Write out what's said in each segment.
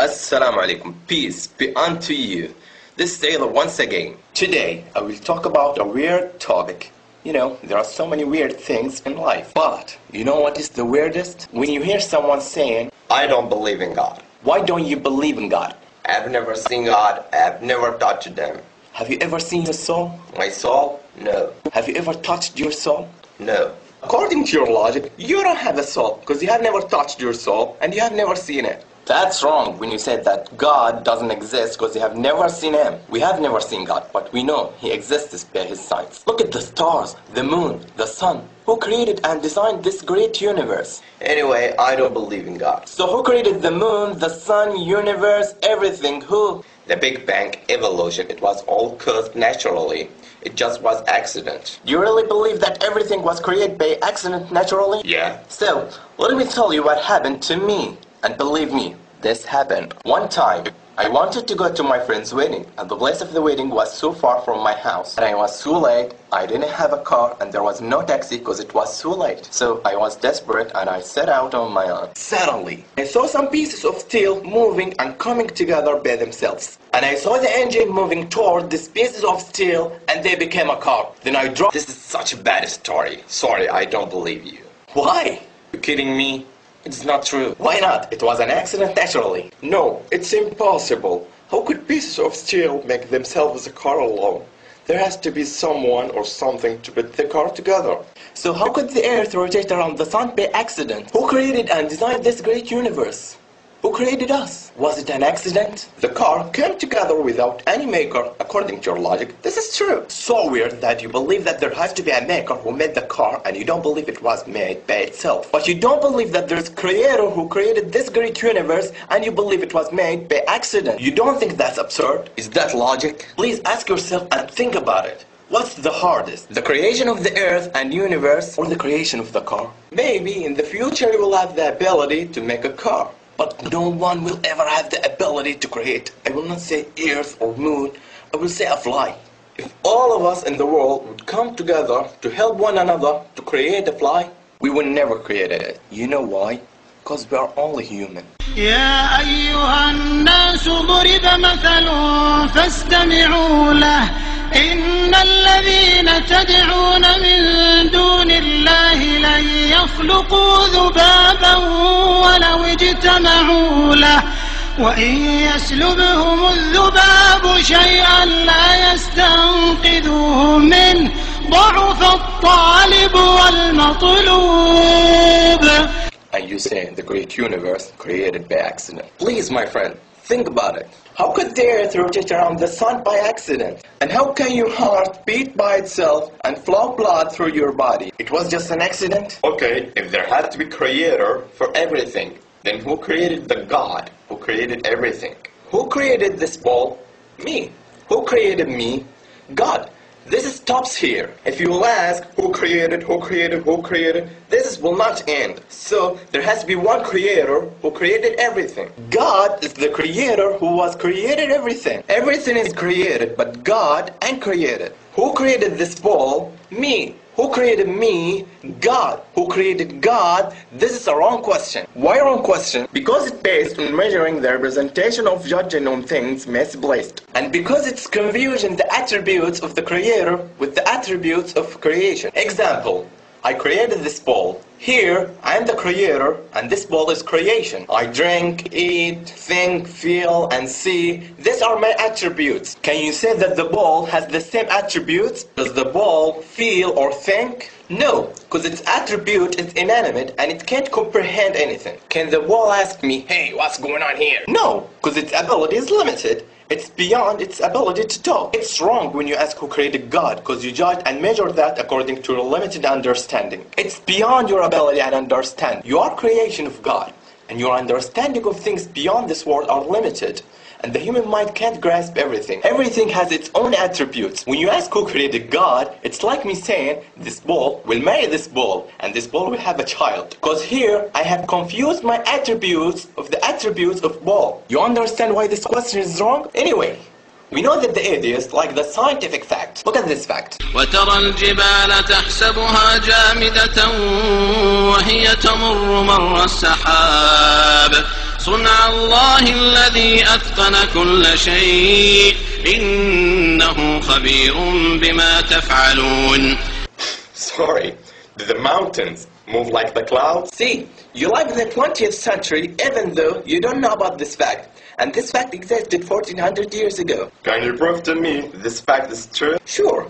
Assalamu alaikum. Peace be unto you. This is Eida once again. Today I will talk about a weird topic. You know, there are so many weird things in life. But you know what is the weirdest? When you hear someone saying, I don't believe in God. Why don't you believe in God? I've never seen God. I've never touched Him. Have you ever seen your soul? My soul? No. Have you ever touched your soul? No. According to your logic, you don't have a soul because you have never touched your soul and you have never seen it. That's wrong when you said that God doesn't exist because you have never seen Him. We have never seen God, but we know He exists by His signs. Look at the stars, the moon, the sun. Who created and designed this great universe? Anyway, I don't believe in God. So who created the moon, the sun, universe, everything? Who? The Big Bang, evolution, it was all caused naturally. It just was accident. Do you really believe that everything was created by accident naturally? Yeah. So, let me tell you what happened to me. And believe me, this happened. One time, I wanted to go to my friend's wedding, and the place of the wedding was so far from my house. And I was so late, I didn't have a car, and there was no taxi because it was so late. So I was desperate, and I set out on my own. Suddenly, I saw some pieces of steel moving and coming together by themselves. And I saw the engine moving toward these pieces of steel, and they became a car. Then I dropped. This is such a bad story. Sorry, I don't believe you. Why? You kidding me? It's not true. Why not? It was an accident naturally. No, it's impossible. How could pieces of steel make themselves a car alone? There has to be someone or something to put the car together. So how could the earth rotate around the sun by accident? Who created and designed this great universe? Who created us? Was it an accident? The car came together without any maker, according to your logic. This is true. So weird that you believe that there has to be a maker who made the car and you don't believe it was made by itself. But you don't believe that there's a creator who created this great universe and you believe it was made by accident. You don't think that's absurd? Is that logic? Please ask yourself and think about it. What's the hardest? The creation of the earth and universe or the creation of the car? Maybe in the future you will have the ability to make a car. But no one will ever have the ability to create. I will not say earth or moon, I will say a fly. If all of us in the world would come together to help one another to create a fly, we would never create it. You know why? Because we are only human. يا أيها الناس ضرب مثل فاستمعوا له إن الذين تدعون من دون الله لن يخلقوا ذبابا ولو اجتمعوا له وإن يسلبهم الذباب شيئا لا يستنقذوه منه ضعف الطالب والمطلوب. And you say the great universe created by accident. Please, my friend, think about it. How could the earth rotate around the sun by accident? And how can your heart beat by itself and flow blood through your body? It was just an accident? Okay, if there had to be creator for everything, then who created the God who created everything? Who created this ball? Me. Who created me? God. This stops here. If you will ask who created, this will not end. So there has to be one creator who created everything. God is the creator who was created everything. Everything is created, but God ain't created. Who created this ball? Me. Who created me? God. Who created God? This is a wrong question. Why wrong question? Because it's based on measuring the representation of judging on things misplaced. And because it's confusing the attributes of the creator with the attributes of creation. Example, I created this ball. Here, I am the creator, and this ball is creation. I drink, eat, think, feel, and see. These are my attributes. Can you say that the ball has the same attributes? Does the ball feel or think? No, because its attribute is inanimate and it can't comprehend anything. Can the ball ask me, hey, what's going on here? No, because its ability is limited. It's beyond its ability to talk. It's wrong when you ask who created God, because you judge and measure that according to your limited understanding. It's beyond your ability and understanding. You are creation of God, and your understanding of things beyond this world are limited. And the human mind can't grasp everything. Everything has its own attributes. When you ask who created God, it's like me saying, this ball will marry this ball, and this ball will have a child. Because here, I have confused my attributes of the attributes of ball. You understand why this question is wrong? Anyway, we know that the atheists like the scientific fact. Look at this fact. وترى الجبال تحسبها جامدة وهي تمر مر السحاب صنع الله الذي أتقن كل شيء إنه خبير بما تفعلون. Sorry, do the mountains move like the clouds? See, you live in the 20th century even though you don't know about this fact. And this fact existed 1400 years ago. Can you prove to me this fact is true? Sure.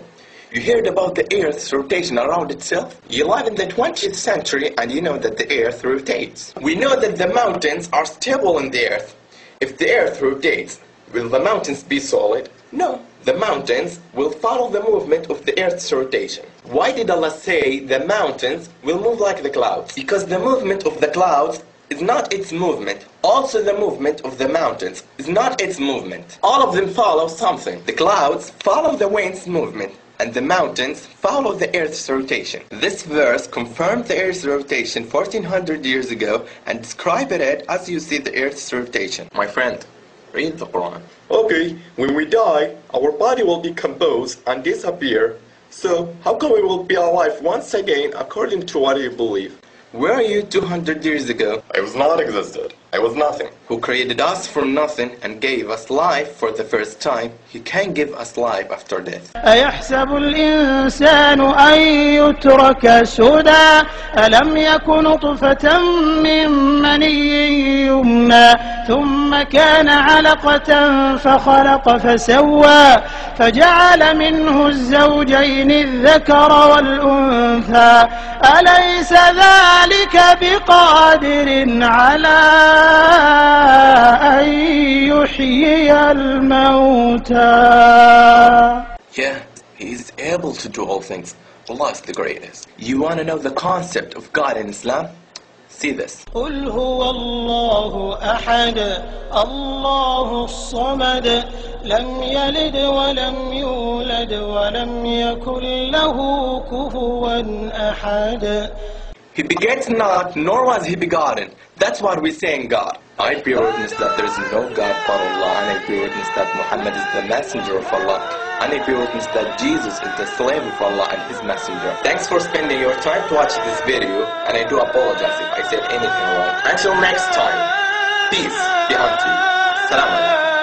You heard about the Earth's rotation around itself? You live in the 20th century and you know that the Earth rotates. We know that the mountains are stable in the Earth. If the Earth rotates, will the mountains be solid? No. The mountains will follow the movement of the Earth's rotation. Why did Allah say the mountains will move like the clouds? Because the movement of the clouds is not its movement. Also the movement of the mountains is not its movement. All of them follow something. The clouds follow the wind's movement, and the mountains follow the Earth's rotation. This verse confirmed the Earth's rotation 1400 years ago and described it as you see the Earth's rotation. My friend, read the Quran. Okay, when we die, our body will decompose and disappear. So, how come we will be alive once again according to what you believe? Where are you 200 years ago? I was not existed. I was nothing. Who created us from nothing and gave us life for the first time, He can give us life after death. أيحسب الإنسان أن يترك سدى ألم يك نطفة من مني يمنى ثم كان علقة فخلق فسوى فجعل منه الزوجين الذكر والأنثى أليس ذلك بقادر على أن يحيي الموتى. Yeah, He is able to do all things. Allah is the greatest. You want to know the concept of God in Islam? See this. قل هو الله أحد الله الصمد لم يلد ولم يولد ولم يكن له كفوا أحد. He begets not, nor was He begotten. That's what we say in God. I bear witness that there is no God but Allah, and I bear witness that Muhammad is the messenger of Allah, and I bear witness that Jesus is the slave of Allah and His messenger. Thanks for spending your time to watch this video, and I do apologize if I said anything wrong. Until next time, peace be unto you. Assalamu alaikum.